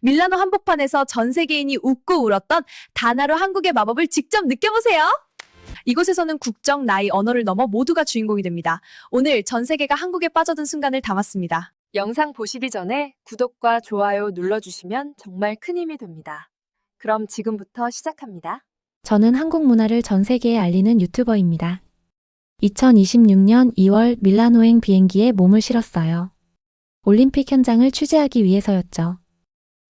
밀라노 한복판에서 전 세계인이 웃고 울었던 다나루 한국의 마법을 직접 느껴보세요. 이곳에서는 국적, 나이, 언어를 넘어 모두가 주인공이 됩니다. 오늘 전 세계가 한국에 빠져든 순간을 담았습니다. 영상 보시기 전에 구독과 좋아요 눌러주시면 정말 큰 힘이 됩니다. 그럼 지금부터 시작합니다. 저는 한국 문화를 전 세계에 알리는 유튜버입니다. 2026년 2월 밀라노행 비행기에 몸을 실었어요. 올림픽 현장을 취재하기 위해서였죠.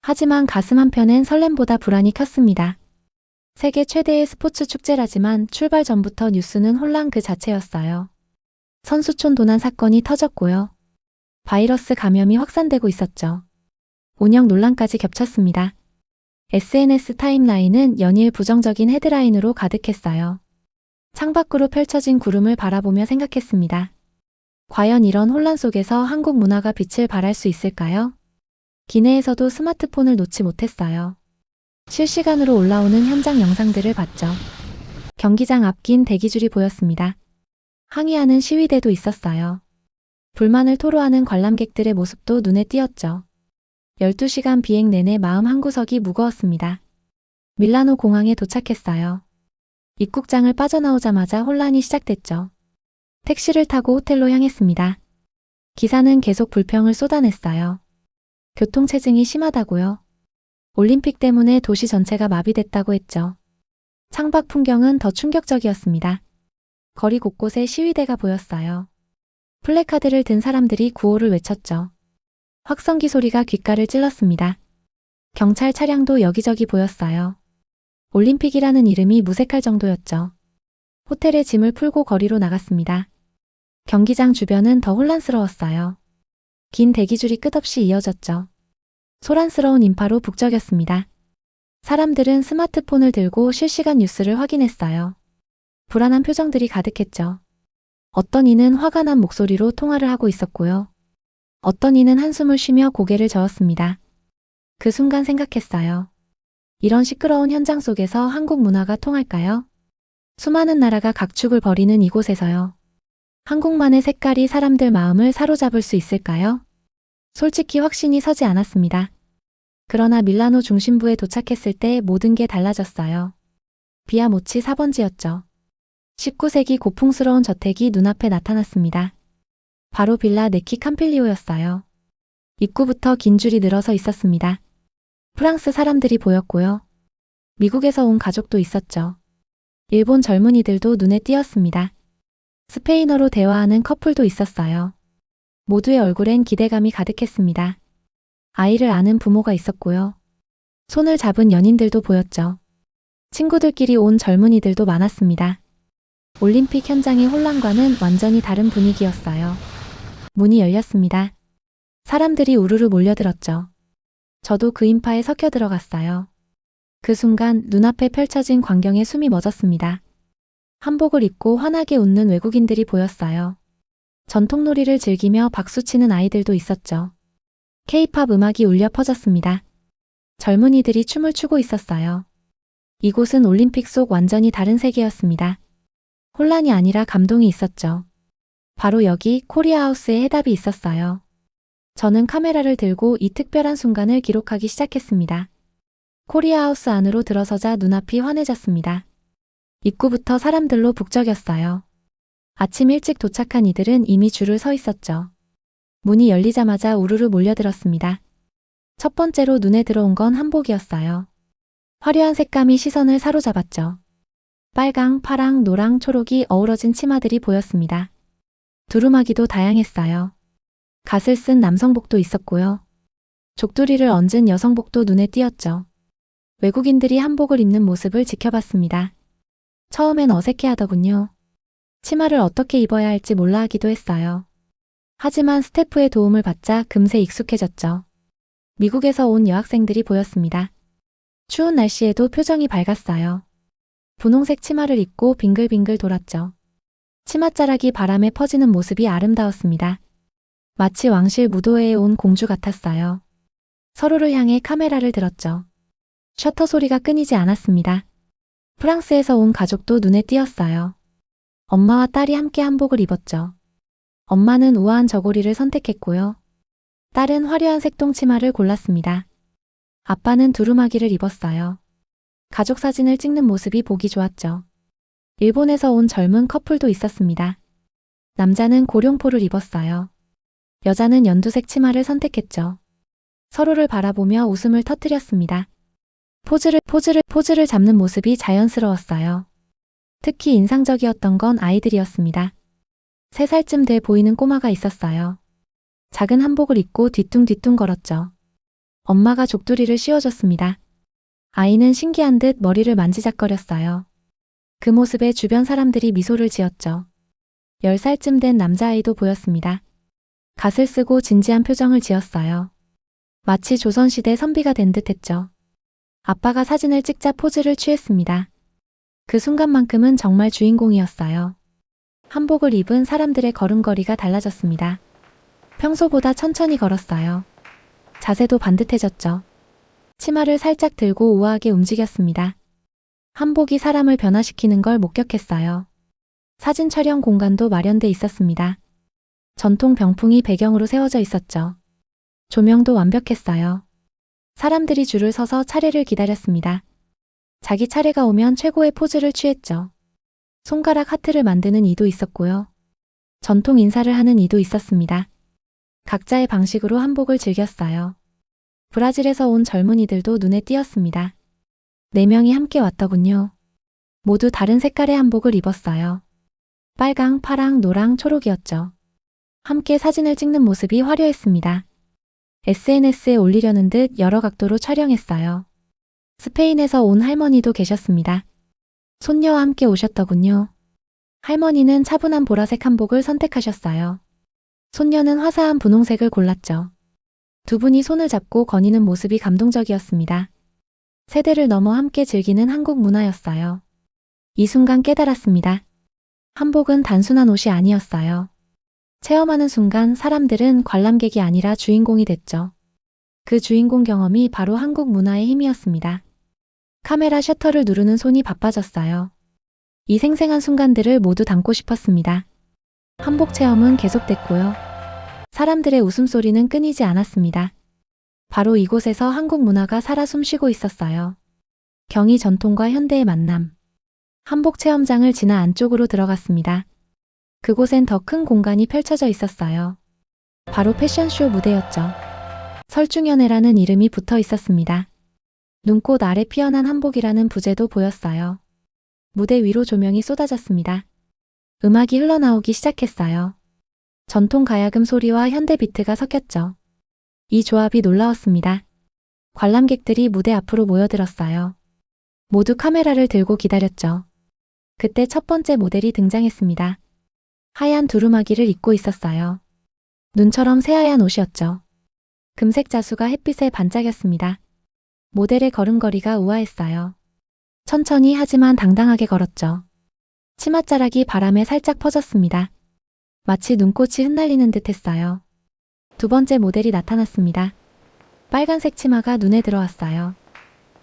하지만 가슴 한편엔 설렘보다 불안이 컸습니다. 세계 최대의 스포츠 축제라지만 출발 전부터 뉴스는 혼란 그 자체였어요. 선수촌 도난 사건이 터졌고요. 바이러스 감염이 확산되고 있었죠. 운영 논란까지 겹쳤습니다. SNS 타임라인은 연일 부정적인 헤드라인으로 가득했어요. 창밖으로 펼쳐진 구름을 바라보며 생각했습니다. 과연 이런 혼란 속에서 한국 문화가 빛을 발할 수 있을까요? 기내에서도 스마트폰을 놓지 못했어요. 실시간으로 올라오는 현장 영상들을 봤죠. 경기장 앞 긴 대기줄이 보였습니다. 항의하는 시위대도 있었어요. 불만을 토로하는 관람객들의 모습도 눈에 띄었죠. 12시간 비행 내내 마음 한구석이 무거웠습니다. 밀라노 공항에 도착했어요. 입국장을 빠져나오자마자 혼란이 시작됐죠. 택시를 타고 호텔로 향했습니다. 기사는 계속 불평을 쏟아냈어요. 교통체증이 심하다고요. 올림픽 때문에 도시 전체가 마비됐다고 했죠. 창밖 풍경은 더 충격적이었습니다. 거리 곳곳에 시위대가 보였어요. 플래카드를 든 사람들이 구호를 외쳤죠. 확성기 소리가 귓가를 찔렀습니다. 경찰 차량도 여기저기 보였어요. 올림픽이라는 이름이 무색할 정도였죠. 호텔에 짐을 풀고 거리로 나갔습니다. 경기장 주변은 더 혼란스러웠어요. 긴 대기줄이 끝없이 이어졌죠. 소란스러운 인파로 북적였습니다. 사람들은 스마트폰을 들고 실시간 뉴스를 확인했어요. 불안한 표정들이 가득했죠. 어떤 이는 화가 난 목소리로 통화를 하고 있었고요. 어떤 이는 한숨을 쉬며 고개를 저었습니다. 그 순간 생각했어요. 이런 시끄러운 현장 속에서 한국 문화가 통할까요? 수많은 나라가 각축을 벌이는 이곳에서요. 한국만의 색깔이 사람들 마음을 사로잡을 수 있을까요? 솔직히 확신이 서지 않았습니다. 그러나 밀라노 중심부에 도착했을 때 모든 게 달라졌어요. 비아모치 4번지였죠. 19세기 고풍스러운 저택이 눈앞에 나타났습니다. 바로 빌라 네키 캄필리오였어요. 입구부터 긴 줄이 늘어서 있었습니다. 프랑스 사람들이 보였고요. 미국에서 온 가족도 있었죠. 일본 젊은이들도 눈에 띄었습니다. 스페인어로 대화하는 커플도 있었어요. 모두의 얼굴엔 기대감이 가득했습니다. 아이를 아는 부모가 있었고요. 손을 잡은 연인들도 보였죠. 친구들끼리 온 젊은이들도 많았습니다. 올림픽 현장의 혼란과는 완전히 다른 분위기였어요. 문이 열렸습니다. 사람들이 우르르 몰려들었죠. 저도 그 인파에 섞여 들어갔어요. 그 순간 눈앞에 펼쳐진 광경에 숨이 멎었습니다. 한복을 입고 환하게 웃는 외국인들이 보였어요. 전통놀이를 즐기며 박수치는 아이들도 있었죠. K-팝 음악이 울려 퍼졌습니다. 젊은이들이 춤을 추고 있었어요. 이곳은 올림픽 속 완전히 다른 세계였습니다. 혼란이 아니라 감동이 있었죠. 바로 여기 코리아하우스에 해답이 있었어요. 저는 카메라를 들고 이 특별한 순간을 기록하기 시작했습니다. 코리아하우스 안으로 들어서자 눈앞이 환해졌습니다. 입구부터 사람들로 북적였어요. 아침 일찍 도착한 이들은 이미 줄을 서 있었죠. 문이 열리자마자 우르르 몰려들었습니다. 첫 번째로 눈에 들어온 건 한복이었어요. 화려한 색감이 시선을 사로잡았죠. 빨강, 파랑, 노랑, 초록이 어우러진 치마들이 보였습니다. 두루마기도 다양했어요. 갓을 쓴 남성복도 있었고요. 족두리를 얹은 여성복도 눈에 띄었죠. 외국인들이 한복을 입는 모습을 지켜봤습니다. 처음엔 어색해하더군요. 치마를 어떻게 입어야 할지 몰라 하기도 했어요. 하지만 스태프의 도움을 받자 금세 익숙해졌죠. 미국에서 온 여학생들이 보였습니다. 추운 날씨에도 표정이 밝았어요. 분홍색 치마를 입고 빙글빙글 돌았죠. 치맛자락이 바람에 퍼지는 모습이 아름다웠습니다. 마치 왕실 무도회에 온 공주 같았어요. 서로를 향해 카메라를 들었죠. 셔터 소리가 끊이지 않았습니다. 프랑스에서 온 가족도 눈에 띄었어요. 엄마와 딸이 함께 한복을 입었죠. 엄마는 우아한 저고리를 선택했고요. 딸은 화려한 색동 치마를 골랐습니다. 아빠는 두루마기를 입었어요. 가족 사진을 찍는 모습이 보기 좋았죠. 일본에서 온 젊은 커플도 있었습니다. 남자는 고룡포를 입었어요. 여자는 연두색 치마를 선택했죠. 서로를 바라보며 웃음을 터뜨렸습니다. 포즈를 잡는 모습이 자연스러웠어요. 특히 인상적이었던 건 아이들이었습니다. 3살쯤 돼 보이는 꼬마가 있었어요. 작은 한복을 입고 뒤뚱뒤뚱 걸었죠. 엄마가 족두리를 씌워줬습니다. 아이는 신기한 듯 머리를 만지작거렸어요. 그 모습에 주변 사람들이 미소를 지었죠. 10살쯤 된 남자아이도 보였습니다. 갓을 쓰고 진지한 표정을 지었어요. 마치 조선시대 선비가 된 듯했죠. 아빠가 사진을 찍자 포즈를 취했습니다. 그 순간만큼은 정말 주인공이었어요. 한복을 입은 사람들의 걸음걸이가 달라졌습니다. 평소보다 천천히 걸었어요. 자세도 반듯해졌죠. 치마를 살짝 들고 우아하게 움직였습니다. 한복이 사람을 변화시키는 걸 목격했어요. 사진 촬영 공간도 마련돼 있었습니다. 전통 병풍이 배경으로 세워져 있었죠. 조명도 완벽했어요. 사람들이 줄을 서서 차례를 기다렸습니다. 자기 차례가 오면 최고의 포즈를 취했죠. 손가락 하트를 만드는 이도 있었고요. 전통 인사를 하는 이도 있었습니다. 각자의 방식으로 한복을 즐겼어요. 브라질에서 온 젊은이들도 눈에 띄었습니다. 4명이 함께 왔더군요. 모두 다른 색깔의 한복을 입었어요. 빨강, 파랑, 노랑, 초록이었죠. 함께 사진을 찍는 모습이 화려했습니다. SNS에 올리려는 듯 여러 각도로 촬영했어요. 스페인에서 온 할머니도 계셨습니다. 손녀와 함께 오셨더군요. 할머니는 차분한 보라색 한복을 선택하셨어요. 손녀는 화사한 분홍색을 골랐죠. 두 분이 손을 잡고 거니는 모습이 감동적이었습니다. 세대를 넘어 함께 즐기는 한국 문화였어요. 이 순간 깨달았습니다. 한복은 단순한 옷이 아니었어요. 체험하는 순간 사람들은 관람객이 아니라 주인공이 됐죠. 그 주인공 경험이 바로 한국 문화의 힘이었습니다. 카메라 셔터를 누르는 손이 바빠졌어요. 이 생생한 순간들을 모두 담고 싶었습니다. 한복 체험은 계속됐고요. 사람들의 웃음소리는 끊이지 않았습니다. 바로 이곳에서 한국 문화가 살아 숨쉬고 있었어요. 경희 전통과 현대의 만남. 한복 체험장을 지나 안쪽으로 들어갔습니다. 그곳엔 더 큰 공간이 펼쳐져 있었어요. 바로 패션쇼 무대였죠. 설중연애라는 이름이 붙어 있었습니다. 눈꽃 아래 피어난 한복이라는 부제도 보였어요. 무대 위로 조명이 쏟아졌습니다. 음악이 흘러나오기 시작했어요. 전통 가야금 소리와 현대 비트가 섞였죠. 이 조합이 놀라웠습니다. 관람객들이 무대 앞으로 모여들었어요. 모두 카메라를 들고 기다렸죠. 그때 첫 번째 모델이 등장했습니다. 하얀 두루마기를 입고 있었어요. 눈처럼 새하얀 옷이었죠. 금색 자수가 햇빛에 반짝였습니다. 모델의 걸음걸이가 우아했어요. 천천히 하지만 당당하게 걸었죠. 치맛자락이 바람에 살짝 퍼졌습니다. 마치 눈꽃이 흩날리는 듯 했어요. 두 번째 모델이 나타났습니다. 빨간색 치마가 눈에 들어왔어요.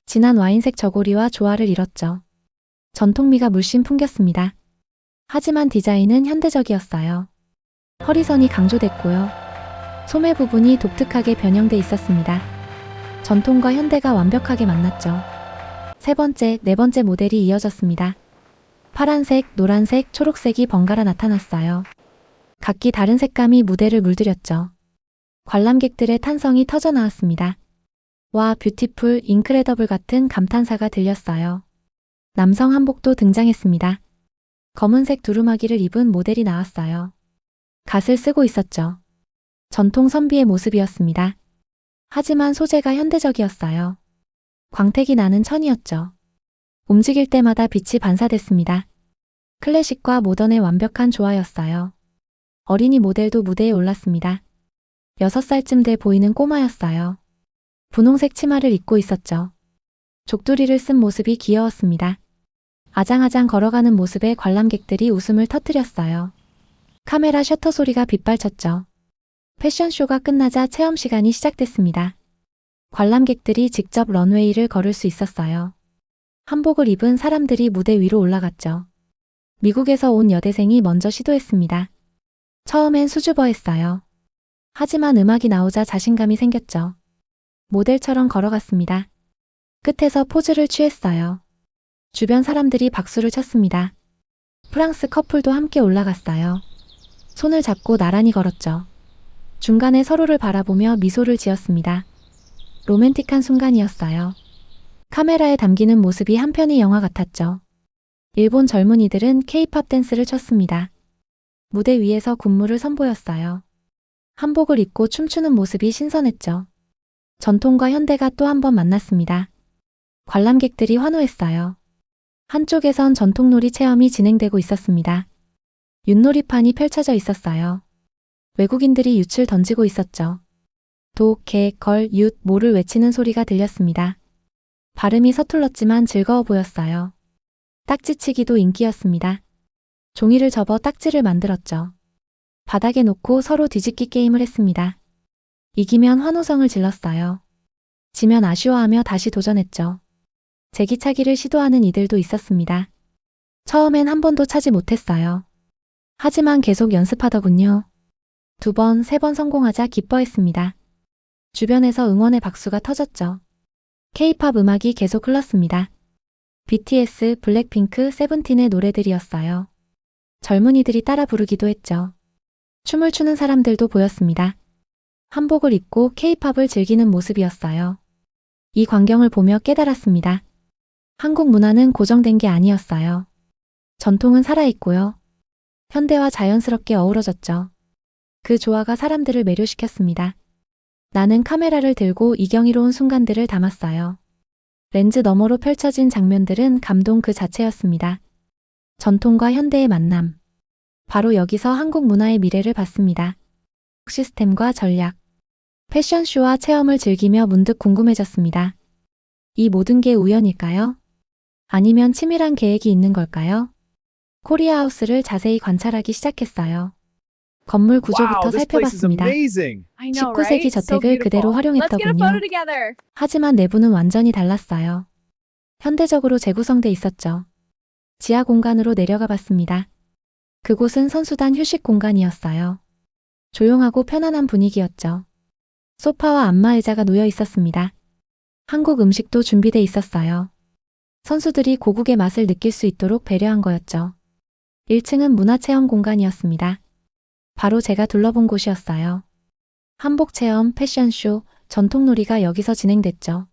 진한 와인색 저고리와 조화를 이뤘죠. 전통미가 물씬 풍겼습니다. 하지만 디자인은 현대적이었어요. 허리선이 강조됐고요. 소매 부분이 독특하게 변형돼 있었습니다. 전통과 현대가 완벽하게 만났죠. 세 번째, 네 번째 모델이 이어졌습니다. 파란색, 노란색, 초록색이 번갈아 나타났어요. 각기 다른 색감이 무대를 물들였죠. 관람객들의 탄성이 터져 나왔습니다. 와, 뷰티풀, 인크레더블 같은 감탄사가 들렸어요. 남성 한복도 등장했습니다. 검은색 두루마기를 입은 모델이 나왔어요. 갓을 쓰고 있었죠. 전통 선비의 모습이었습니다. 하지만 소재가 현대적이었어요. 광택이 나는 천이었죠. 움직일 때마다 빛이 반사됐습니다. 클래식과 모던의 완벽한 조화였어요. 어린이 모델도 무대에 올랐습니다. 6살쯤 돼 보이는 꼬마였어요. 분홍색 치마를 입고 있었죠. 족두리를 쓴 모습이 귀여웠습니다. 아장아장 걸어가는 모습에 관람객들이 웃음을 터뜨렸어요. 카메라 셔터 소리가 빗발쳤죠. 패션쇼가 끝나자 체험 시간이 시작됐습니다. 관람객들이 직접 런웨이를 걸을 수 있었어요. 한복을 입은 사람들이 무대 위로 올라갔죠. 미국에서 온 여대생이 먼저 시도했습니다. 처음엔 수줍어했어요. 하지만 음악이 나오자 자신감이 생겼죠. 모델처럼 걸어갔습니다. 끝에서 포즈를 취했어요. 주변 사람들이 박수를 쳤습니다. 프랑스 커플도 함께 올라갔어요. 손을 잡고 나란히 걸었죠. 중간에 서로를 바라보며 미소를 지었습니다. 로맨틱한 순간이었어요. 카메라에 담기는 모습이 한편의 영화 같았죠. 일본 젊은이들은 K-팝 댄스를 췄습니다. 무대 위에서 군무를 선보였어요. 한복을 입고 춤추는 모습이 신선했죠. 전통과 현대가 또 한 번 만났습니다. 관람객들이 환호했어요. 한쪽에선 전통놀이 체험이 진행되고 있었습니다. 윷놀이판이 펼쳐져 있었어요. 외국인들이 윷을 던지고 있었죠. 도, 개, 걸, 윷, 모를 외치는 소리가 들렸습니다. 발음이 서툴렀지만 즐거워 보였어요. 딱지치기도 인기였습니다. 종이를 접어 딱지를 만들었죠. 바닥에 놓고 서로 뒤집기 게임을 했습니다. 이기면 환호성을 질렀어요. 지면 아쉬워하며 다시 도전했죠. 제기차기를 시도하는 이들도 있었습니다. 처음엔 한 번도 차지 못했어요. 하지만 계속 연습하더군요. 2번, 3번 성공하자 기뻐했습니다. 주변에서 응원의 박수가 터졌죠. K-팝 음악이 계속 흘렀습니다. BTS, 블랙핑크, 세븐틴의 노래들이었어요. 젊은이들이 따라 부르기도 했죠. 춤을 추는 사람들도 보였습니다. 한복을 입고 K-팝을 즐기는 모습이었어요. 이 광경을 보며 깨달았습니다. 한국 문화는 고정된 게 아니었어요. 전통은 살아있고요. 현대와 자연스럽게 어우러졌죠. 그 조화가 사람들을 매료시켰습니다. 나는 카메라를 들고 이 경이로운 순간들을 담았어요. 렌즈 너머로 펼쳐진 장면들은 감동 그 자체였습니다. 전통과 현대의 만남. 바로 여기서 한국 문화의 미래를 봤습니다. 시스템과 전략. 패션쇼와 체험을 즐기며 문득 궁금해졌습니다. 이 모든 게 우연일까요? 아니면 치밀한 계획이 있는 걸까요? 코리아하우스를 자세히 관찰하기 시작했어요. 건물 구조부터 살펴봤습니다. 19세기 저택을 그대로 활용했더군요. 하지만 내부는 완전히 달랐어요. 현대적으로 재구성돼 있었죠. 지하 공간으로 내려가 봤습니다. 그곳은 선수단 휴식 공간이었어요. 조용하고 편안한 분위기였죠. 소파와 안마의자가 놓여 있었습니다. 한국 음식도 준비돼 있었어요. 선수들이 고국의 맛을 느낄 수 있도록 배려한 거였죠. 1층은 문화체험 공간이었습니다. 바로 제가 둘러본 곳이었어요. 한복 체험, 패션쇼, 전통놀이가 여기서 진행됐죠.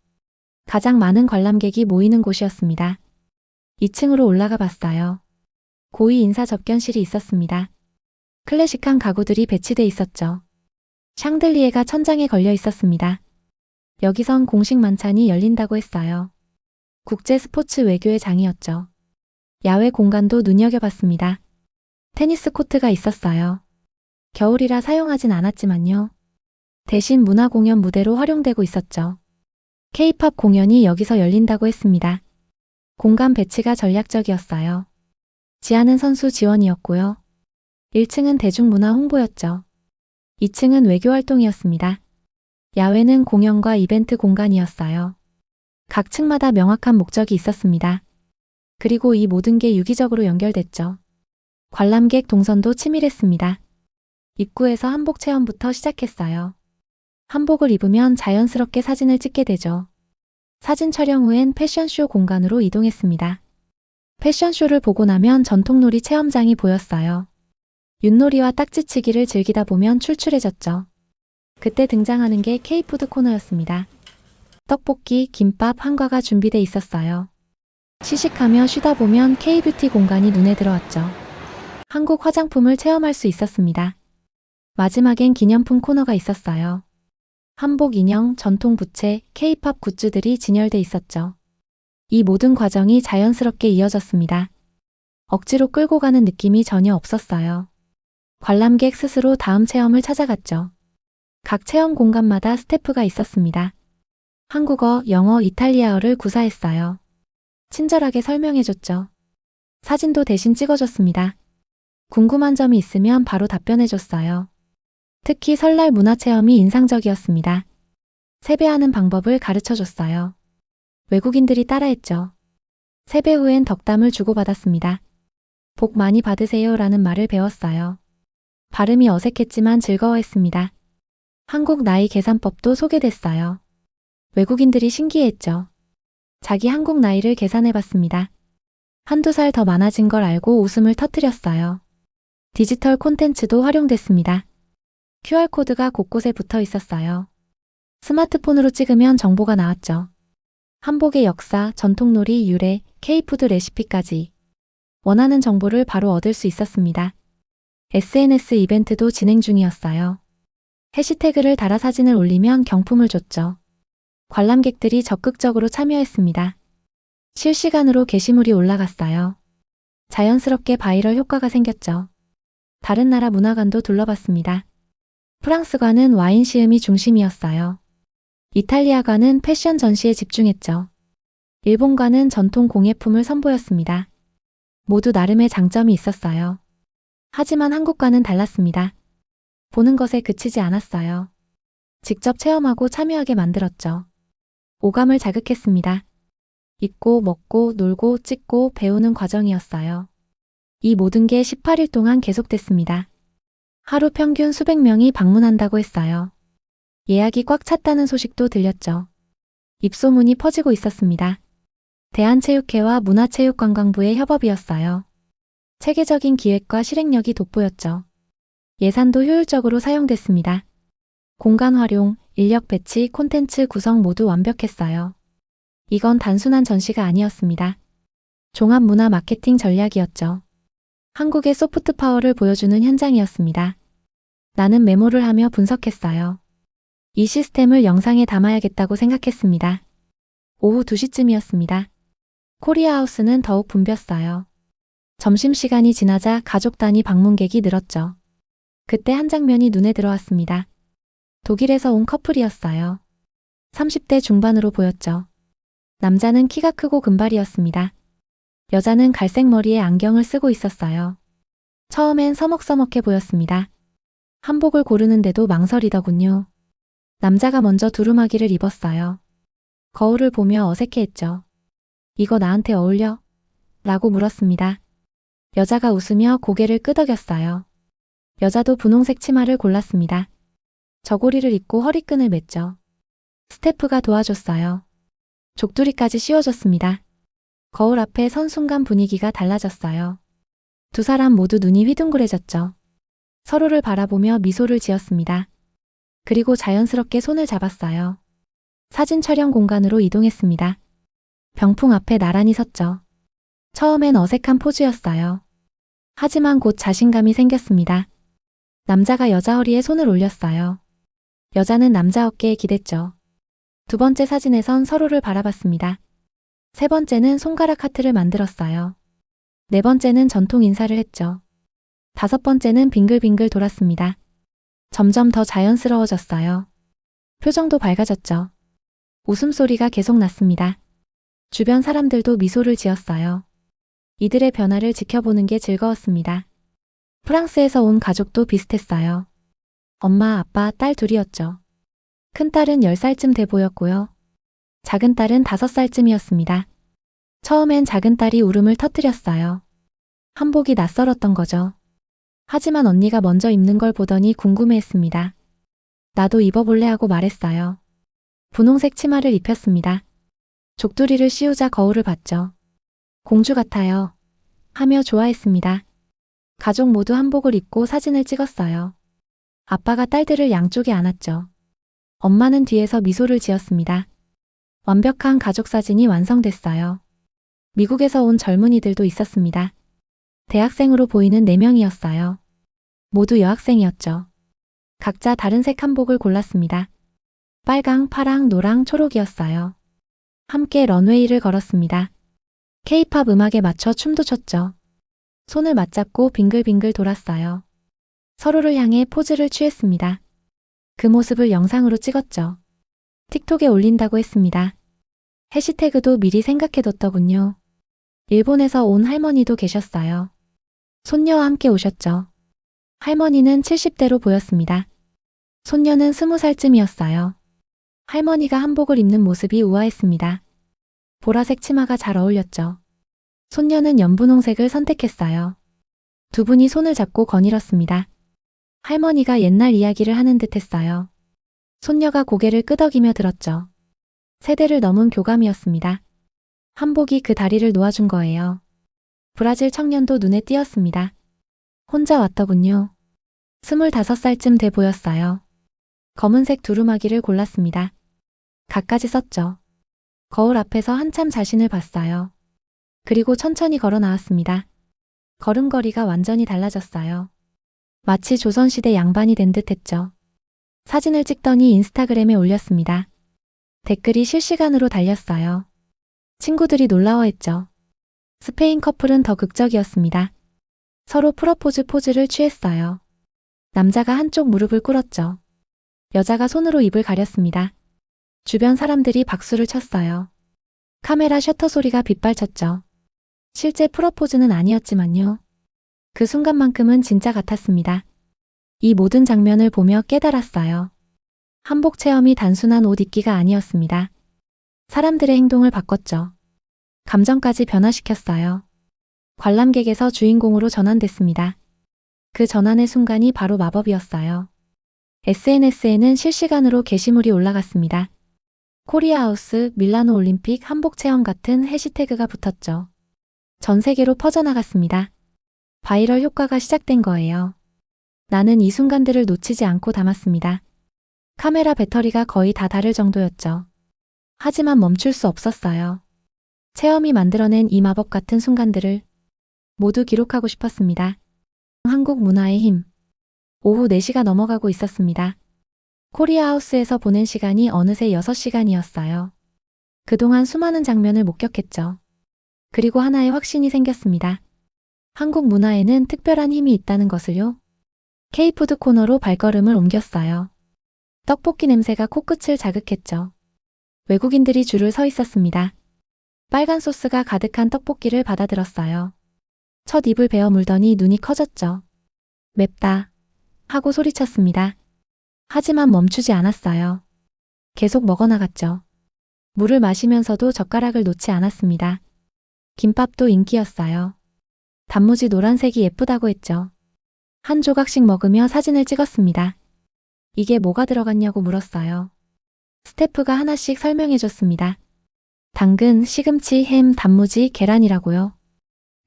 가장 많은 관람객이 모이는 곳이었습니다. 2층으로 올라가 봤어요. 고위 인사 접견실이 있었습니다. 클래식한 가구들이 배치돼 있었죠. 샹들리에가 천장에 걸려 있었습니다. 여기선 공식 만찬이 열린다고 했어요. 국제 스포츠 외교의 장이었죠. 야외 공간도 눈여겨봤습니다. 테니스 코트가 있었어요. 겨울이라 사용하진 않았지만요. 대신 문화공연 무대로 활용되고 있었죠. K-팝 공연이 여기서 열린다고 했습니다. 공간 배치가 전략적이었어요. 지하는 선수 지원이었고요. 1층은 대중문화 홍보였죠. 2층은 외교활동이었습니다. 야외는 공연과 이벤트 공간이었어요. 각 층마다 명확한 목적이 있었습니다. 그리고 이 모든 게 유기적으로 연결됐죠. 관람객 동선도 치밀했습니다. 입구에서 한복 체험부터 시작했어요. 한복을 입으면 자연스럽게 사진을 찍게 되죠. 사진 촬영 후엔 패션쇼 공간으로 이동했습니다. 패션쇼를 보고 나면 전통놀이 체험장이 보였어요. 윷놀이와 딱지치기를 즐기다 보면 출출해졌죠. 그때 등장하는 게 K푸드 코너였습니다. 떡볶이, 김밥, 한과가 준비돼 있었어요. 시식하며 쉬다 보면 K뷰티 공간이 눈에 들어왔죠. 한국 화장품을 체험할 수 있었습니다. 마지막엔 기념품 코너가 있었어요. 한복 인형, 전통 부채, K-팝 굿즈들이 진열돼 있었죠. 이 모든 과정이 자연스럽게 이어졌습니다. 억지로 끌고 가는 느낌이 전혀 없었어요. 관람객 스스로 다음 체험을 찾아갔죠. 각 체험 공간마다 스태프가 있었습니다. 한국어, 영어, 이탈리아어를 구사했어요. 친절하게 설명해줬죠. 사진도 대신 찍어줬습니다. 궁금한 점이 있으면 바로 답변해줬어요. 특히 설날 문화체험이 인상적이었습니다. 세배하는 방법을 가르쳐줬어요. 외국인들이 따라했죠. 세배 후엔 덕담을 주고받았습니다. 복 많이 받으세요 라는 말을 배웠어요. 발음이 어색했지만 즐거워했습니다. 한국 나이 계산법도 소개됐어요. 외국인들이 신기해했죠. 자기 한국 나이를 계산해봤습니다. 한두 살 더 많아진 걸 알고 웃음을 터뜨렸어요. 디지털 콘텐츠도 활용됐습니다. QR코드가 곳곳에 붙어 있었어요. 스마트폰으로 찍으면 정보가 나왔죠. 한복의 역사, 전통놀이, 유래, K푸드 레시피까지 원하는 정보를 바로 얻을 수 있었습니다. SNS 이벤트도 진행 중이었어요. 해시태그를 달아 사진을 올리면 경품을 줬죠. 관람객들이 적극적으로 참여했습니다. 실시간으로 게시물이 올라갔어요. 자연스럽게 바이럴 효과가 생겼죠. 다른 나라 문화관도 둘러봤습니다. 프랑스관은 와인 시음이 중심이었어요. 이탈리아관은 패션 전시에 집중했죠. 일본관은 전통 공예품을 선보였습니다. 모두 나름의 장점이 있었어요. 하지만 한국과는 달랐습니다. 보는 것에 그치지 않았어요. 직접 체험하고 참여하게 만들었죠. 오감을 자극했습니다. 입고, 먹고, 놀고, 찍고, 배우는 과정이었어요. 이 모든 게 18일 동안 계속됐습니다. 하루 평균 수백 명이 방문한다고 했어요. 예약이 꽉 찼다는 소식도 들렸죠. 입소문이 퍼지고 있었습니다. 대한체육회와 문화체육관광부의 협업이었어요. 체계적인 기획과 실행력이 돋보였죠. 예산도 효율적으로 사용됐습니다. 공간 활용, 인력 배치, 콘텐츠 구성 모두 완벽했어요. 이건 단순한 전시가 아니었습니다. 종합 문화 마케팅 전략이었죠. 한국의 소프트 파워를 보여주는 현장이었습니다. 나는 메모를 하며 분석했어요. 이 시스템을 영상에 담아야겠다고 생각했습니다. 오후 2시쯤이었습니다. 코리아하우스는 더욱 붐볐어요. 점심시간이 지나자 가족 단위 방문객이 늘었죠. 그때 한 장면이 눈에 들어왔습니다. 독일에서 온 커플이었어요. 30대 중반으로 보였죠. 남자는 키가 크고 금발이었습니다. 여자는 갈색 머리에 안경을 쓰고 있었어요. 처음엔 서먹서먹해 보였습니다. 한복을 고르는데도 망설이더군요. 남자가 먼저 두루마기를 입었어요. 거울을 보며 어색해했죠. 이거 나한테 어울려? 라고 물었습니다. 여자가 웃으며 고개를 끄덕였어요. 여자도 분홍색 치마를 골랐습니다. 저고리를 입고 허리끈을 맸죠. 스태프가 도와줬어요. 족두리까지 씌워줬습니다. 거울 앞에 선 순간 분위기가 달라졌어요. 두 사람 모두 눈이 휘둥그레졌죠. 서로를 바라보며 미소를 지었습니다. 그리고 자연스럽게 손을 잡았어요. 사진 촬영 공간으로 이동했습니다. 병풍 앞에 나란히 섰죠. 처음엔 어색한 포즈였어요. 하지만 곧 자신감이 생겼습니다. 남자가 여자 허리에 손을 올렸어요. 여자는 남자 어깨에 기댔죠. 두 번째 사진에선 서로를 바라봤습니다. 세 번째는 손가락 하트를 만들었어요. 네 번째는 전통 인사를 했죠. 다섯 번째는 빙글빙글 돌았습니다. 점점 더 자연스러워졌어요. 표정도 밝아졌죠. 웃음소리가 계속 났습니다. 주변 사람들도 미소를 지었어요. 이들의 변화를 지켜보는 게 즐거웠습니다. 프랑스에서 온 가족도 비슷했어요. 엄마, 아빠, 딸 둘이었죠. 큰 딸은 10살쯤 돼 보였고요. 작은 딸은 5살쯤이었습니다. 처음엔 작은 딸이 울음을 터뜨렸어요. 한복이 낯설었던 거죠. 하지만 언니가 먼저 입는 걸 보더니 궁금해했습니다. 나도 입어볼래 하고 말했어요. 분홍색 치마를 입혔습니다. 족두리를 씌우자 거울을 봤죠. 공주 같아요. 하며 좋아했습니다. 가족 모두 한복을 입고 사진을 찍었어요. 아빠가 딸들을 양쪽에 안았죠. 엄마는 뒤에서 미소를 지었습니다. 완벽한 가족 사진이 완성됐어요. 미국에서 온 젊은이들도 있었습니다. 대학생으로 보이는 4명이었어요. 모두 여학생이었죠. 각자 다른 색 한복을 골랐습니다. 빨강, 파랑, 노랑, 초록이었어요. 함께 런웨이를 걸었습니다. K-팝 음악에 맞춰 춤도 췄죠. 손을 맞잡고 빙글빙글 돌았어요. 서로를 향해 포즈를 취했습니다. 그 모습을 영상으로 찍었죠. 틱톡에 올린다고 했습니다. 해시태그도 미리 생각해뒀더군요. 일본에서 온 할머니도 계셨어요. 손녀와 함께 오셨죠. 할머니는 70대로 보였습니다. 손녀는 20살쯤이었어요. 할머니가 한복을 입는 모습이 우아했습니다. 보라색 치마가 잘 어울렸죠. 손녀는 연분홍색을 선택했어요. 두 분이 손을 잡고 거닐었습니다. 할머니가 옛날 이야기를 하는 듯 했어요. 손녀가 고개를 끄덕이며 들었죠. 세대를 넘은 교감이었습니다. 한복이 그 다리를 놓아준 거예요. 브라질 청년도 눈에 띄었습니다. 혼자 왔더군요. 25살쯤 돼 보였어요. 검은색 두루마기를 골랐습니다. 갖가지 썼죠. 거울 앞에서 한참 자신을 봤어요. 그리고 천천히 걸어 나왔습니다. 걸음걸이가 완전히 달라졌어요. 마치 조선시대 양반이 된 듯 했죠. 사진을 찍더니 인스타그램에 올렸습니다. 댓글이 실시간으로 달렸어요. 친구들이 놀라워했죠. 스페인 커플은 더 극적이었습니다. 서로 프러포즈 포즈를 취했어요. 남자가 한쪽 무릎을 꿇었죠. 여자가 손으로 입을 가렸습니다. 주변 사람들이 박수를 쳤어요. 카메라 셔터 소리가 빗발쳤죠. 실제 프러포즈는 아니었지만요. 그 순간만큼은 진짜 같았습니다. 이 모든 장면을 보며 깨달았어요. 한복 체험이 단순한 옷 입기가 아니었습니다. 사람들의 행동을 바꿨죠. 감정까지 변화시켰어요. 관람객에서 주인공으로 전환됐습니다. 그 전환의 순간이 바로 마법이었어요. SNS에는 실시간으로 게시물이 올라갔습니다. 코리아하우스, 밀라노 올림픽 한복 체험 같은 해시태그가 붙었죠. 전 세계로 퍼져나갔습니다. 바이럴 효과가 시작된 거예요. 나는 이 순간들을 놓치지 않고 담았습니다. 카메라 배터리가 거의 다 닳을 정도였죠. 하지만 멈출 수 없었어요. 체험이 만들어낸 이 마법 같은 순간들을 모두 기록하고 싶었습니다. 한국 문화의 힘. 오후 4시가 넘어가고 있었습니다. 코리아하우스에서 보낸 시간이 어느새 6시간이었어요. 그동안 수많은 장면을 목격했죠. 그리고 하나의 확신이 생겼습니다. 한국 문화에는 특별한 힘이 있다는 것을요. K푸드 코너로 발걸음을 옮겼어요. 떡볶이 냄새가 코끝을 자극했죠. 외국인들이 줄을 서 있었습니다. 빨간 소스가 가득한 떡볶이를 받아들었어요. 첫 입을 베어 물더니 눈이 커졌죠. 맵다 하고 소리쳤습니다. 하지만 멈추지 않았어요. 계속 먹어나갔죠. 물을 마시면서도 젓가락을 놓지 않았습니다. 김밥도 인기였어요. 단무지 노란색이 예쁘다고 했죠. 한 조각씩 먹으며 사진을 찍었습니다. 이게 뭐가 들어갔냐고 물었어요. 스태프가 하나씩 설명해줬습니다. 당근, 시금치, 햄, 단무지, 계란이라고요.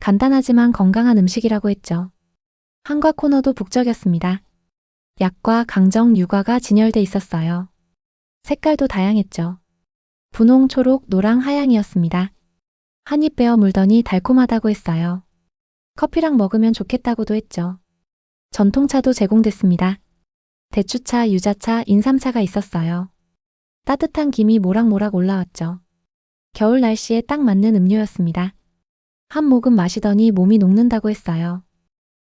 간단하지만 건강한 음식이라고 했죠. 한과 코너도 북적였습니다. 약과 강정, 유과가 진열돼 있었어요. 색깔도 다양했죠. 분홍, 초록, 노랑, 하양이었습니다. 한 입 베어 물더니 달콤하다고 했어요. 커피랑 먹으면 좋겠다고도 했죠. 전통차도 제공됐습니다. 대추차, 유자차, 인삼차가 있었어요. 따뜻한 김이 모락모락 올라왔죠. 겨울 날씨에 딱 맞는 음료였습니다. 한 모금 마시더니 몸이 녹는다고 했어요.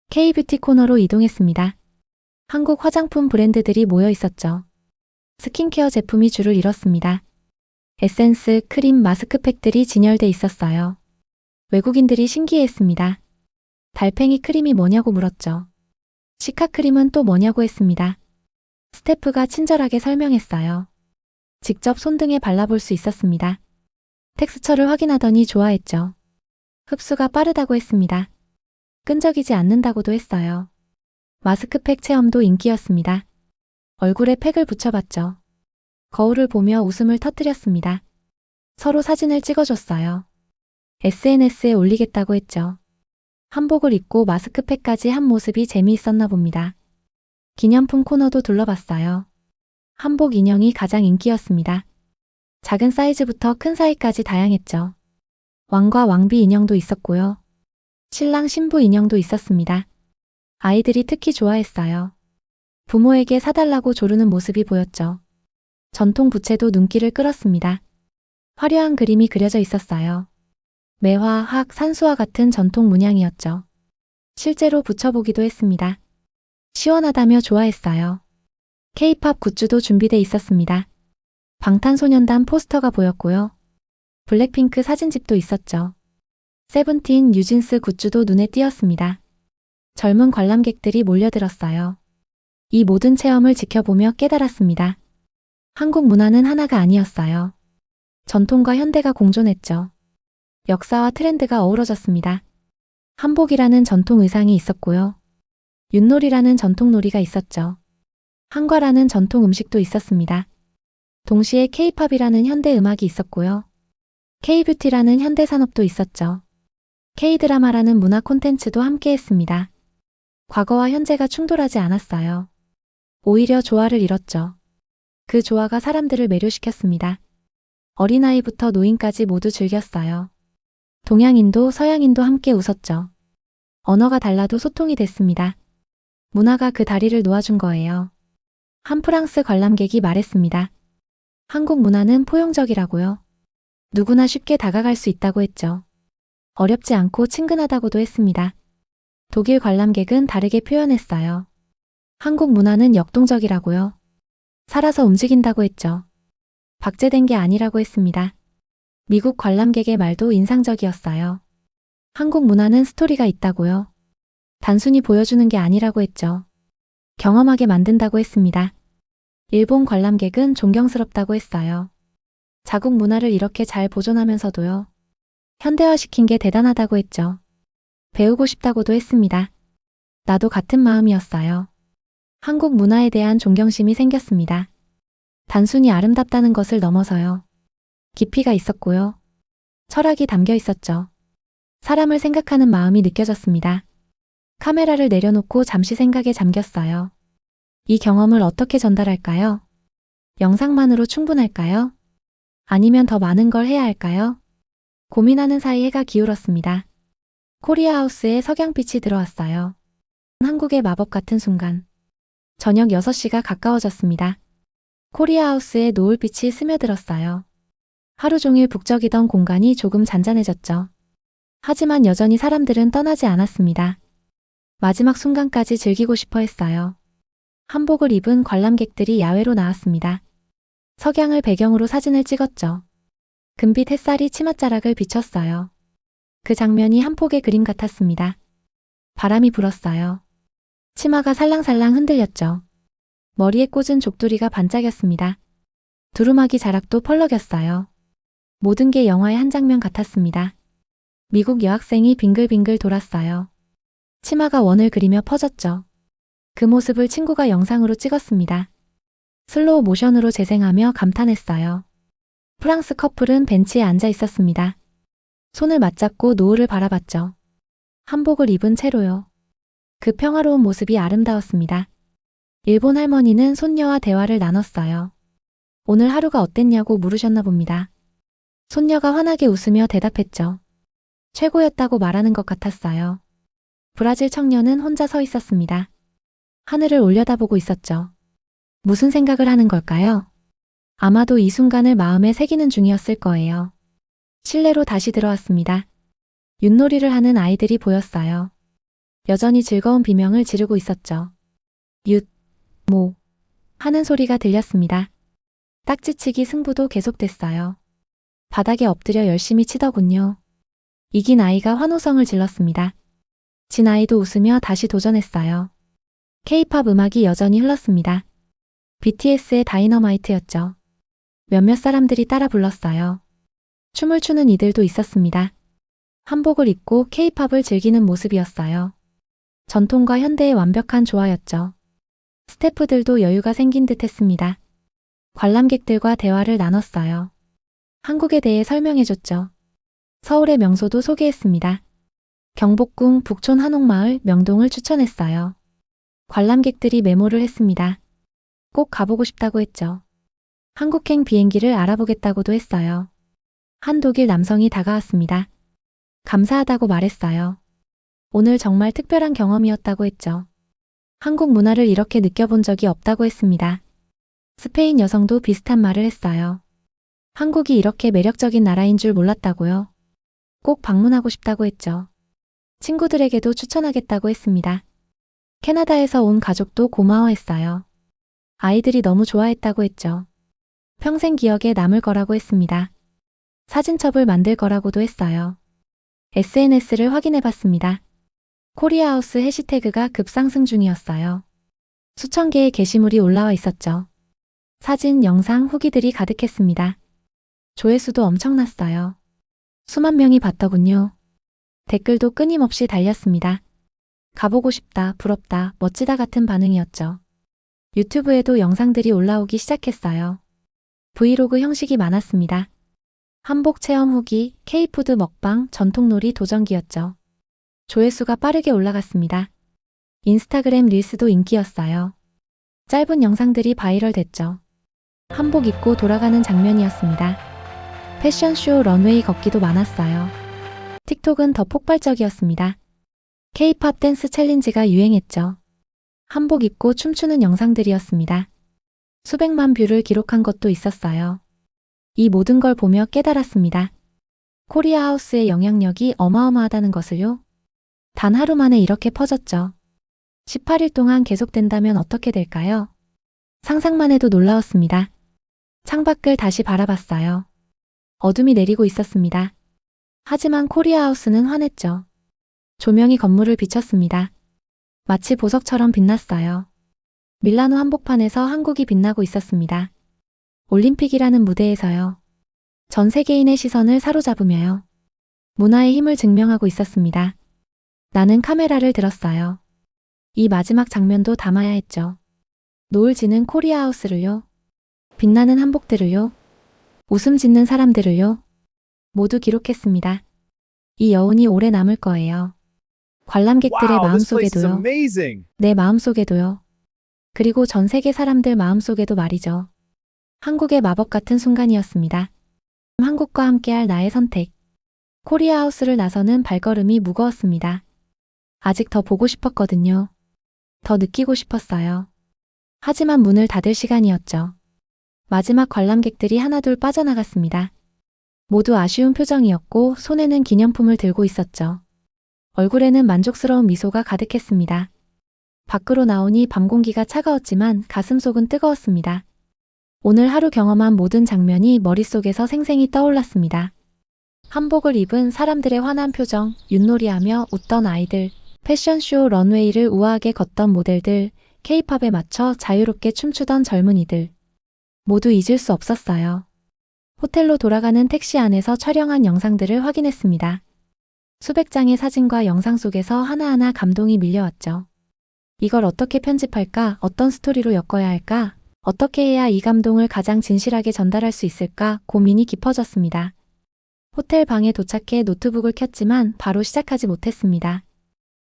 K뷰티 코너로 이동했습니다. 한국 화장품 브랜드들이 모여 있었죠. 스킨케어 제품이 줄을 이뤘습니다. 에센스, 크림, 마스크팩들이 진열돼 있었어요. 외국인들이 신기해했습니다. 달팽이 크림이 뭐냐고 물었죠. 시카 크림은 또 뭐냐고 했습니다. 스태프가 친절하게 설명했어요. 직접 손등에 발라볼 수 있었습니다. 텍스처를 확인하더니 좋아했죠. 흡수가 빠르다고 했습니다. 끈적이지 않는다고도 했어요. 마스크팩 체험도 인기였습니다. 얼굴에 팩을 붙여봤죠. 거울을 보며 웃음을 터뜨렸습니다. 서로 사진을 찍어줬어요. SNS에 올리겠다고 했죠. 한복을 입고 마스크팩까지 한 모습이 재미있었나 봅니다. 기념품 코너도 둘러봤어요. 한복 인형이 가장 인기였습니다. 작은 사이즈부터 큰 사이까지 다양했죠. 왕과 왕비 인형도 있었고요. 신랑 신부 인형도 있었습니다. 아이들이 특히 좋아했어요. 부모에게 사달라고 조르는 모습이 보였죠. 전통 부채도 눈길을 끌었습니다. 화려한 그림이 그려져 있었어요. 매화, 학, 산수와 같은 전통 문양이었죠. 실제로 붙여보기도 했습니다. 시원하다며 좋아했어요. K-팝 굿즈도 준비돼 있었습니다. 방탄소년단 포스터가 보였고요. 블랙핑크 사진집도 있었죠. 세븐틴, 뉴진스 굿즈도 눈에 띄었습니다. 젊은 관람객들이 몰려들었어요. 이 모든 체험을 지켜보며 깨달았습니다. 한국 문화는 하나가 아니었어요. 전통과 현대가 공존했죠. 역사와 트렌드가 어우러졌습니다. 한복이라는 전통 의상이 있었고요. 윷놀이라는 전통 놀이가 있었죠. 한과라는 전통 음식도 있었습니다. 동시에 K-팝이라는 현대 음악이 있었고요. K-뷰티라는 현대 산업도 있었죠. K-드라마라는 문화 콘텐츠도 함께 했습니다. 과거와 현재가 충돌하지 않았어요. 오히려 조화를 이뤘죠. 그 조화가 사람들을 매료시켰습니다. 어린아이부터 노인까지 모두 즐겼어요. 동양인도 서양인도 함께 웃었죠. 언어가 달라도 소통이 됐습니다. 문화가 그 다리를 놓아준 거예요. 한 프랑스 관람객이 말했습니다. 한국 문화는 포용적이라고요. 누구나 쉽게 다가갈 수 있다고 했죠. 어렵지 않고 친근하다고도 했습니다. 독일 관람객은 다르게 표현했어요. 한국 문화는 역동적이라고요. 살아서 움직인다고 했죠. 박제된 게 아니라고 했습니다. 미국 관람객의 말도 인상적이었어요. 한국 문화는 스토리가 있다고요. 단순히 보여주는 게 아니라고 했죠. 경험하게 만든다고 했습니다. 일본 관람객은 존경스럽다고 했어요. 자국 문화를 이렇게 잘 보존하면서도요. 현대화시킨 게 대단하다고 했죠. 배우고 싶다고도 했습니다. 나도 같은 마음이었어요. 한국 문화에 대한 존경심이 생겼습니다. 단순히 아름답다는 것을 넘어서요. 깊이가 있었고요. 철학이 담겨 있었죠. 사람을 생각하는 마음이 느껴졌습니다. 카메라를 내려놓고 잠시 생각에 잠겼어요. 이 경험을 어떻게 전달할까요? 영상만으로 충분할까요? 아니면 더 많은 걸 해야 할까요? 고민하는 사이 해가 기울었습니다. 코리아하우스에 석양빛이 들어왔어요. 한국의 마법 같은 순간. 저녁 6시가 가까워졌습니다. 코리아하우스에 노을빛이 스며들었어요. 하루 종일 북적이던 공간이 조금 잔잔해졌죠. 하지만 여전히 사람들은 떠나지 않았습니다. 마지막 순간까지 즐기고 싶어 했어요. 한복을 입은 관람객들이 야외로 나왔습니다. 석양을 배경으로 사진을 찍었죠. 금빛 햇살이 치맛자락을 비췄어요. 그 장면이 한 폭의 그림 같았습니다. 바람이 불었어요. 치마가 살랑살랑 흔들렸죠. 머리에 꽂은 족두리가 반짝였습니다. 두루마기 자락도 펄럭였어요. 모든 게 영화의 한 장면 같았습니다. 미국 여학생이 빙글빙글 돌았어요. 치마가 원을 그리며 퍼졌죠. 그 모습을 친구가 영상으로 찍었습니다. 슬로우 모션으로 재생하며 감탄했어요. 프랑스 커플은 벤치에 앉아 있었습니다. 손을 맞잡고 노을을 바라봤죠. 한복을 입은 채로요. 그 평화로운 모습이 아름다웠습니다. 일본 할머니는 손녀와 대화를 나눴어요. 오늘 하루가 어땠냐고 물으셨나 봅니다. 손녀가 환하게 웃으며 대답했죠. 최고였다고 말하는 것 같았어요. 브라질 청년은 혼자 서 있었습니다. 하늘을 올려다보고 있었죠. 무슨 생각을 하는 걸까요? 아마도 이 순간을 마음에 새기는 중이었을 거예요. 실내로 다시 들어왔습니다. 윷놀이를 하는 아이들이 보였어요. 여전히 즐거운 비명을 지르고 있었죠. 윷, 모 하는 소리가 들렸습니다. 딱지치기 승부도 계속됐어요. 바닥에 엎드려 열심히 치더군요. 이긴 아이가 환호성을 질렀습니다. 진 아이도 웃으며 다시 도전했어요. K-팝 음악이 여전히 흘렀습니다. BTS의 다이너마이트였죠. 몇몇 사람들이 따라 불렀어요. 춤을 추는 이들도 있었습니다. 한복을 입고 K-팝을 즐기는 모습이었어요. 전통과 현대의 완벽한 조화였죠. 스태프들도 여유가 생긴 듯 했습니다. 관람객들과 대화를 나눴어요. 한국에 대해 설명해줬죠. 서울의 명소도 소개했습니다. 경복궁, 북촌 한옥마을, 명동을 추천했어요. 관람객들이 메모를 했습니다. 꼭 가보고 싶다고 했죠. 한국행 비행기를 알아보겠다고도 했어요. 한 독일 남성이 다가왔습니다. 감사하다고 말했어요. 오늘 정말 특별한 경험이었다고 했죠. 한국 문화를 이렇게 느껴본 적이 없다고 했습니다. 스페인 여성도 비슷한 말을 했어요. 한국이 이렇게 매력적인 나라인 줄 몰랐다고요. 꼭 방문하고 싶다고 했죠. 친구들에게도 추천하겠다고 했습니다. 캐나다에서 온 가족도 고마워했어요. 아이들이 너무 좋아했다고 했죠. 평생 기억에 남을 거라고 했습니다. 사진첩을 만들 거라고도 했어요. SNS를 확인해봤습니다. 코리아하우스 해시태그가 급상승 중이었어요. 수천 개의 게시물이 올라와 있었죠. 사진, 영상, 후기들이 가득했습니다. 조회수도 엄청났어요. 수만 명이 봤더군요. 댓글도 끊임없이 달렸습니다. 가보고 싶다, 부럽다, 멋지다 같은 반응이었죠. 유튜브에도 영상들이 올라오기 시작했어요. 브이로그 형식이 많았습니다. 한복 체험 후기, K푸드 먹방, 전통놀이 도전기였죠. 조회수가 빠르게 올라갔습니다. 인스타그램 릴스도 인기였어요. 짧은 영상들이 바이럴 됐죠. 한복 입고 돌아가는 장면이었습니다. 패션쇼 런웨이 걷기도 많았어요. 틱톡은 더 폭발적이었습니다. K-팝 댄스 챌린지가 유행했죠. 한복 입고 춤추는 영상들이었습니다. 수백만 뷰를 기록한 것도 있었어요. 이 모든 걸 보며 깨달았습니다. 코리아 하우스의 영향력이 어마어마하다는 것을요. 단 하루 만에 이렇게 퍼졌죠. 18일 동안 계속된다면 어떻게 될까요? 상상만 해도 놀라웠습니다. 창밖을 다시 바라봤어요. 어둠이 내리고 있었습니다. 하지만 코리아 하우스는 환했죠. 조명이 건물을 비췄습니다. 마치 보석처럼 빛났어요. 밀라노 한복판에서 한국이 빛나고 있었습니다. 올림픽이라는 무대에서요. 전 세계인의 시선을 사로잡으며요. 문화의 힘을 증명하고 있었습니다. 나는 카메라를 들었어요. 이 마지막 장면도 담아야 했죠. 노을 지는 코리아 하우스를요. 빛나는 한복들을요. 웃음 짓는 사람들을요. 모두 기록했습니다. 이 여운이 오래 남을 거예요. 관람객들의 Wow, this place is 마음속에도요. amazing. 내 마음속에도요. 그리고 전 세계 사람들 마음속에도 말이죠. 한국의 마법 같은 순간이었습니다. 한국과 함께할 나의 선택. 코리아 하우스를 나서는 발걸음이 무거웠습니다. 아직 더 보고 싶었거든요. 더 느끼고 싶었어요. 하지만 문을 닫을 시간이었죠. 마지막 관람객들이 하나둘 빠져나갔습니다. 모두 아쉬운 표정이었고 손에는 기념품을 들고 있었죠. 얼굴에는 만족스러운 미소가 가득했습니다. 밖으로 나오니 밤 공기가 차가웠지만 가슴속은 뜨거웠습니다. 오늘 하루 경험한 모든 장면이 머릿속에서 생생히 떠올랐습니다. 한복을 입은 사람들의 환한 표정, 윷놀이하며 웃던 아이들, 패션쇼 런웨이를 우아하게 걷던 모델들, K-팝에 맞춰 자유롭게 춤추던 젊은이들. 모두 잊을 수 없었어요. 호텔로 돌아가는 택시 안에서 촬영한 영상들을 확인했습니다. 수백 장의 사진과 영상 속에서 하나하나 감동이 밀려왔죠. 이걸 어떻게 편집할까? 어떤 스토리로 엮어야 할까? 어떻게 해야 이 감동을 가장 진실하게 전달할 수 있을까? 고민이 깊어졌습니다. 호텔 방에 도착해 노트북을 켰지만 바로 시작하지 못했습니다.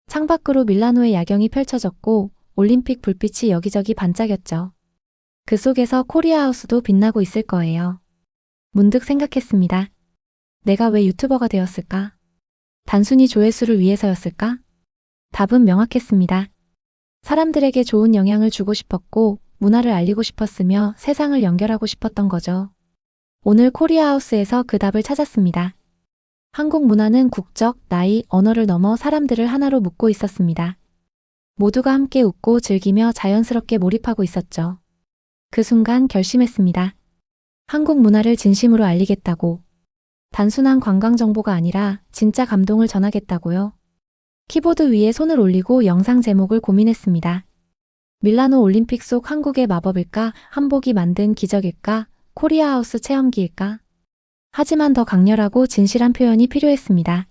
창밖으로 밀라노의 야경이 펼쳐졌고 올림픽 불빛이 여기저기 반짝였죠. 그 속에서 코리아 하우스도 빛나고 있을 거예요. 문득 생각했습니다. 내가 왜 유튜버가 되었을까? 단순히 조회수를 위해서였을까? 답은 명확했습니다. 사람들에게 좋은 영향을 주고 싶었고 문화를 알리고 싶었으며 세상을 연결하고 싶었던 거죠. 오늘 코리아 하우스에서 그 답을 찾았습니다. 한국 문화는 국적, 나이, 언어를 넘어 사람들을 하나로 묶고 있었습니다. 모두가 함께 웃고 즐기며 자연스럽게 몰입하고 있었죠. 그 순간 결심했습니다. 한국 문화를 진심으로 알리겠다고. 단순한 관광 정보가 아니라 진짜 감동을 전하겠다고요. 키보드 위에 손을 올리고 영상 제목을 고민했습니다. 밀라노 올림픽 속 한국의 마법일까? 한복이 만든 기적일까? 코리아 하우스 체험기일까? 하지만 더 강렬하고 진실한 표현이 필요했습니다.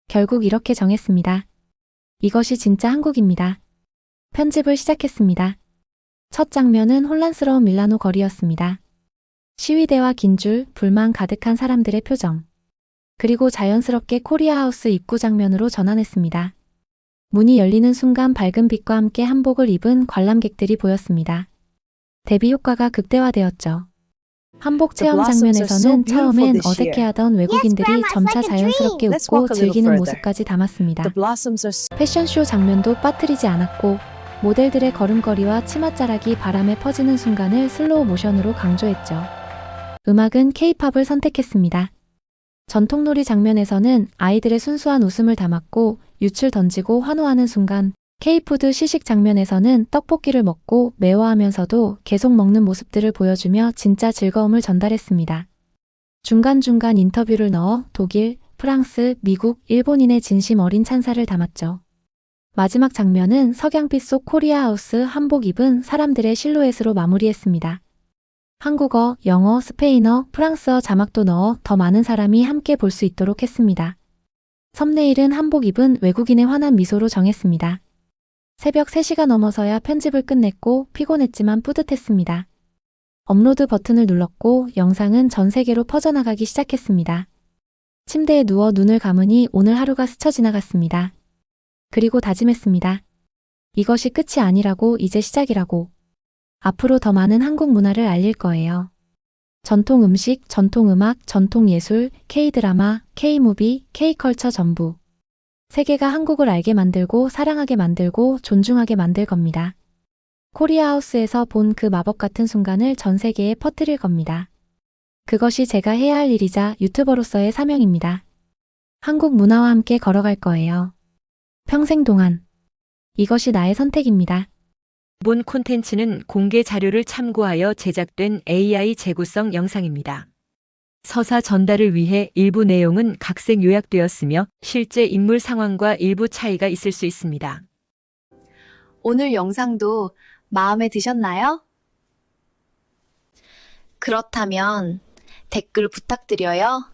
결국 이렇게 정했습니다. 이것이 진짜 한국입니다. 편집을 시작했습니다. 첫 장면은 혼란스러운 밀라노 거리였습니다. 시위대와 긴 줄, 불만 가득한 사람들의 표정. 그리고 자연스럽게 코리아 하우스 입구 장면으로 전환했습니다. 문이 열리는 순간 밝은 빛과 함께 한복을 입은 관람객들이 보였습니다. 대비 효과가 극대화되었죠. 한복 체험 장면에서는 처음엔 어색해하던 외국인들이 점차 자연스럽게 웃고 즐기는 모습까지 담았습니다. 패션쇼 장면도 빠뜨리지 않았고 모델들의 걸음걸이와 치맛자락이 바람에 퍼지는 순간을 슬로우 모션으로 강조했죠. 음악은 K-팝을 선택했습니다. 전통놀이 장면에서는 아이들의 순수한 웃음을 담았고 윷을 던지고 환호하는 순간, K푸드 시식 장면에서는 떡볶이를 먹고 매워하면서도 계속 먹는 모습들을 보여주며 진짜 즐거움을 전달했습니다. 중간중간 인터뷰를 넣어 독일, 프랑스, 미국, 일본인의 진심 어린 찬사를 담았죠. 마지막 장면은 석양빛 속 코리아 하우스 한복 입은 사람들의 실루엣으로 마무리했습니다. 한국어, 영어, 스페인어, 프랑스어 자막도 넣어 더 많은 사람이 함께 볼 수 있도록 했습니다. 썸네일은 한복 입은 외국인의 환한 미소로 정했습니다. 새벽 3시가 넘어서야 편집을 끝냈고 피곤했지만 뿌듯했습니다. 업로드 버튼을 눌렀고 영상은 전 세계로 퍼져나가기 시작했습니다. 침대에 누워 눈을 감으니 오늘 하루가 스쳐 지나갔습니다. 그리고 다짐했습니다. 이것이 끝이 아니라고, 이제 시작이라고. 앞으로 더 많은 한국 문화를 알릴 거예요. 전통 음식, 전통 음악, 전통 예술, K-드라마, K-무비, K-컬처 전부. 세계가 한국을 알게 만들고 사랑하게 만들고 존중하게 만들 겁니다. 코리아하우스에서 본 그 마법 같은 순간을 전 세계에 퍼뜨릴 겁니다. 그것이 제가 해야 할 일이자 유튜버로서의 사명입니다. 한국 문화와 함께 걸어갈 거예요. 평생 동안. 이것이 나의 선택입니다. 본 콘텐츠는 공개 자료를 참고하여 제작된 AI 재구성 영상입니다. 서사 전달을 위해 일부 내용은 각색 요약되었으며 실제 인물 상황과 일부 차이가 있을 수 있습니다. 오늘 영상도 마음에 드셨나요? 그렇다면 댓글 부탁드려요.